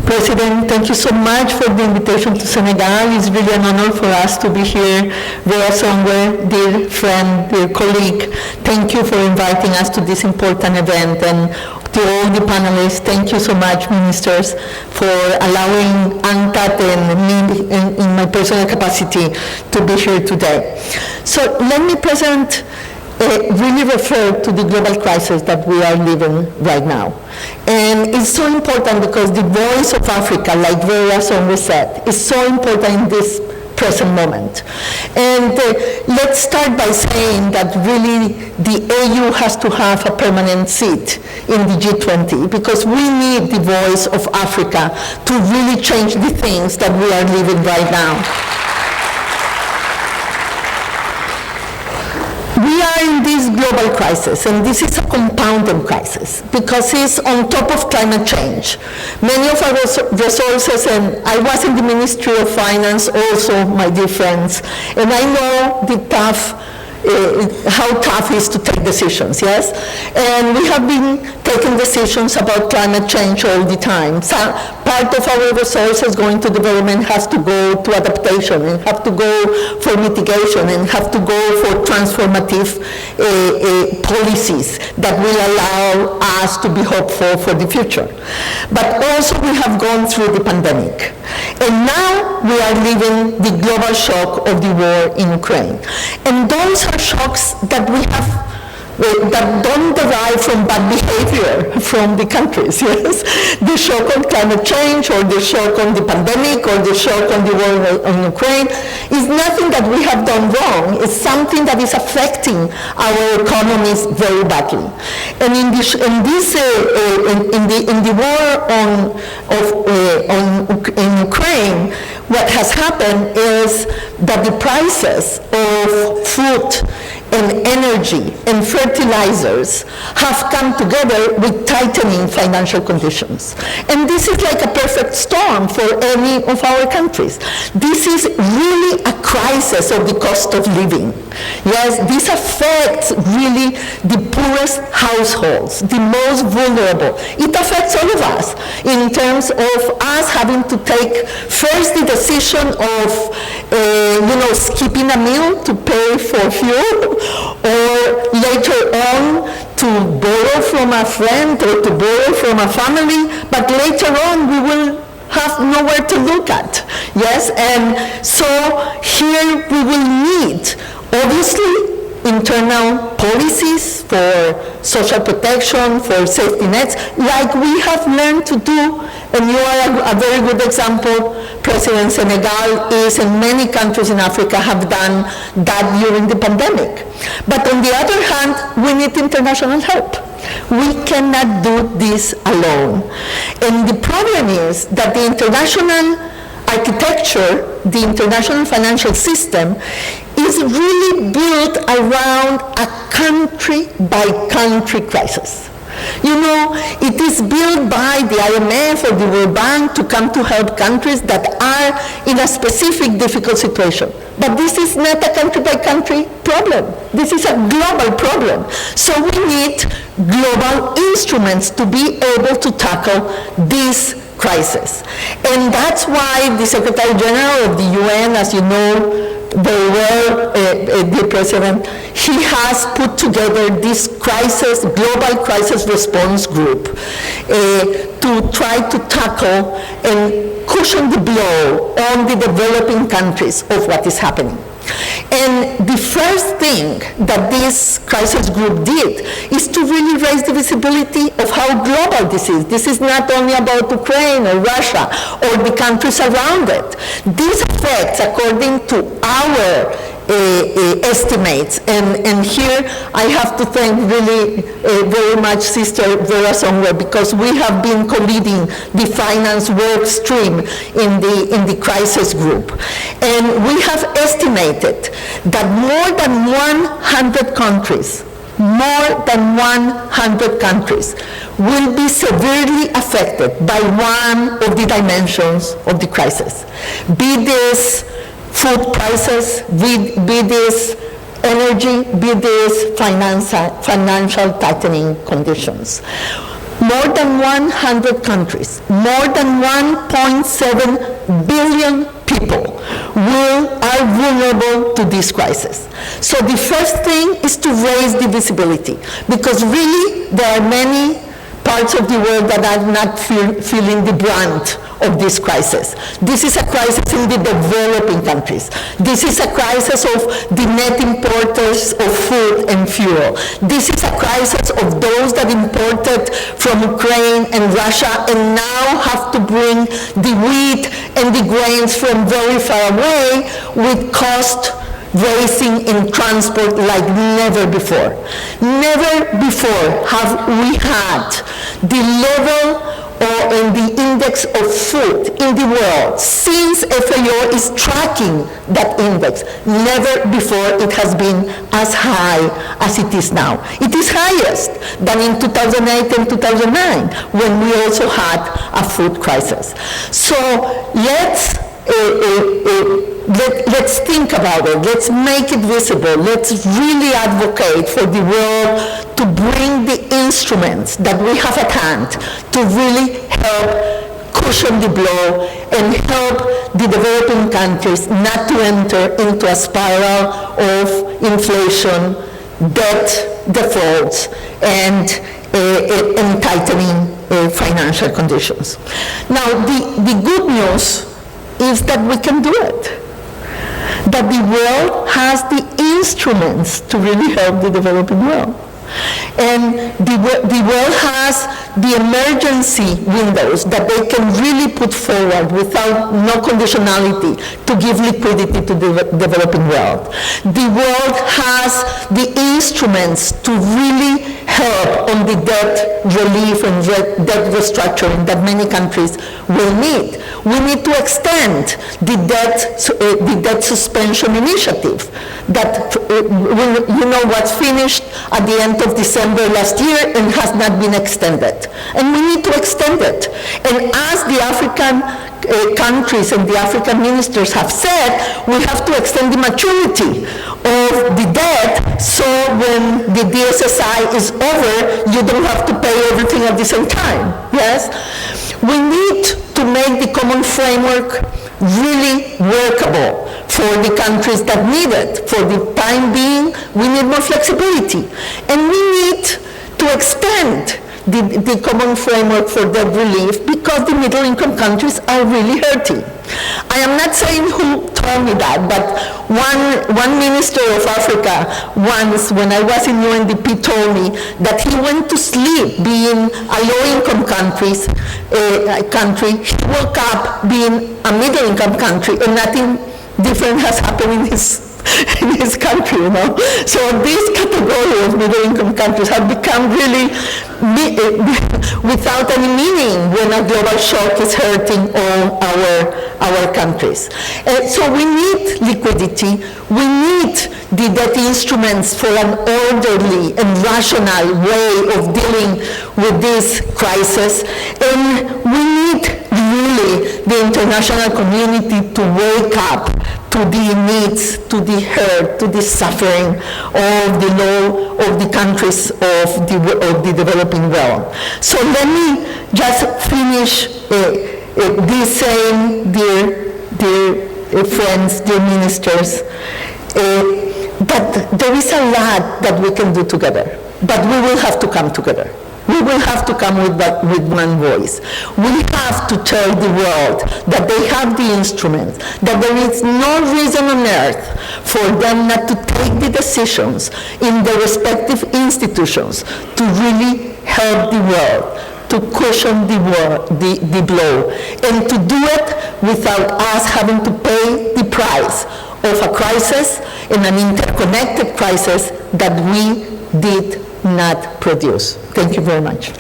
President, thank you so much for the invitation to Senegal. It's really an honor for us to be here. Vera Songwe, dear friend, dear colleague, thank you for inviting us to this important event. And to all the panelists, thank you so much, ministers, for allowing UNCTAD and me in my personal capacity to be here today. So let me present really refer to the global crisis that we are living right now. And it's so important because the voice of Africa, like Vera Songwe said, is so important in this present moment. And let's start by saying that really the AU has to have a permanent seat in the G20 because we need the voice of Africa to really change the things that we are living right now. We are in this global crisis, and this is a compounded crisis because it's on top of climate change. Many of our resources, and I was in the Ministry of Finance also, my dear friends, and I know how tough it is to take decisions, yes? And we have been taking decisions about climate change all the time. So part of our resources going to development has to go to adaptation and have to go for mitigation and have to go for transformative policies that will allow us to be hopeful for the future. But also we have gone through the pandemic. And now we are living the global shock of the war in Ukraine. And those are shocks that we have that don't derive from bad behavior from the countries, yes? The shock on climate change or the shock on the pandemic or the shock on the war in Ukraine is nothing that we have done wrong. It's something that is affecting our economies very badly. And in the war in Ukraine, what has happened is that the prices of food and energy and fertilizers have come together with tightening financial conditions. And this is like a perfect storm for any of our countries. This is really a crisis of the cost of living. Yes, this affects really the poorest households, the most vulnerable. It affects all of us in terms of us having to take first the decision of skipping a meal to pay for fuel, or later on to borrow from a friend or to borrow from a family, but later on we will have nowhere to look at, yes? And so here we will need, obviously, internal policies for social protection, for safety nets, like we have learned to do, and you are a very good example. President Senegal is, and many countries in Africa have done that during the pandemic. But on the other hand, we need international help. We cannot do this alone. And the problem is that the international architecture, the international financial system, is really built around a country-by-country crisis. You know, it is built by the IMF or the World Bank to come to help countries that are in a specific difficult situation. But this is not a country-by-country problem. This is a global problem. So we need global instruments to be able to tackle this crisis. And that's why the Secretary General of the UN, as you know very well, the President, he has put together this global crisis response group to try to tackle and cushion the blow on the developing countries of what is happening. And the first thing that this crisis group did is to really raise the visibility of how global this is. This is not only about Ukraine or Russia or the countries around it. This affects, according to our estimates, and here I have to thank really very much Sister Vera Songwe, because we have been co-leading the finance work stream in the crisis group. And we have estimated that more than 100 countries will be severely affected by one of the dimensions of the crisis. Be this food prices, be this energy, be this financial tightening conditions. more than 100 countries, more than 1.7 billion people are vulnerable to this crisis. So the first thing is to raise the visibility, because really there are many parts of the world that are not feeling the brunt of this crisis. This is a crisis in the developing countries. This is a crisis of the net importers of food and fuel. This is a crisis of those that imported from Ukraine and Russia and now have to bring the wheat and the grains from very far away with cost raising in transport like never before. Never before have we had the level or in the index of food in the world since FAO is tracking that index. Never before it has been as high as it is now. It is highest than in 2008 and 2009 when we also had a food crisis. So let's think about it. Let's make it visible. Let's really advocate for the world to bring the instruments that we have at hand to really help cushion the blow and help the developing countries not to enter into a spiral of inflation, debt defaults, and tightening financial conditions. Now, the good news is that we can do it. That the world has the instruments to really help the developing world. And the world has the emergency windows that they can really put forward without no conditionality to give liquidity to the developing world. The world has the instruments to really help on the debt relief and debt restructuring that many countries will need. We need to extend the debt suspension initiative that was finished at the end of December last year and has not been extended. And we need to extend it. And as the African countries and the African ministers have said, we have to extend the maturity of the debt so when the DSSI is over, you don't have to pay everything at the same time. Yes? We need to make the common framework really workable for the countries that need it. For the time being, we need more flexibility. And we need to extend the common framework for debt relief because the middle-income countries are really hurting. I am not saying who told me that, but one minister of Africa once, when I was in UNDP, told me that he went to sleep being a low-income country, he woke up being a middle-income country, and nothing different has happened in his country, you know. So this category of middle-income countries have become really without any meaning when a global shock is hurting all our countries. So we need liquidity. We need the debt instruments for an orderly and rational way of dealing with this crisis. And we need really the international community to wake up to the needs, to the hurt, to the suffering of the countries of the developing world. So let me just finish this saying, dear friends, dear ministers, that there is a lot that we can do together, but we will have to come together. We will have to come with one voice. We have to tell the world that they have the instruments, that there is no reason on earth for them not to take the decisions in their respective institutions to really help the world, to cushion the blow, and to do it without us having to pay the price of a crisis, in an interconnected crisis that we did not produce. Thank you very much.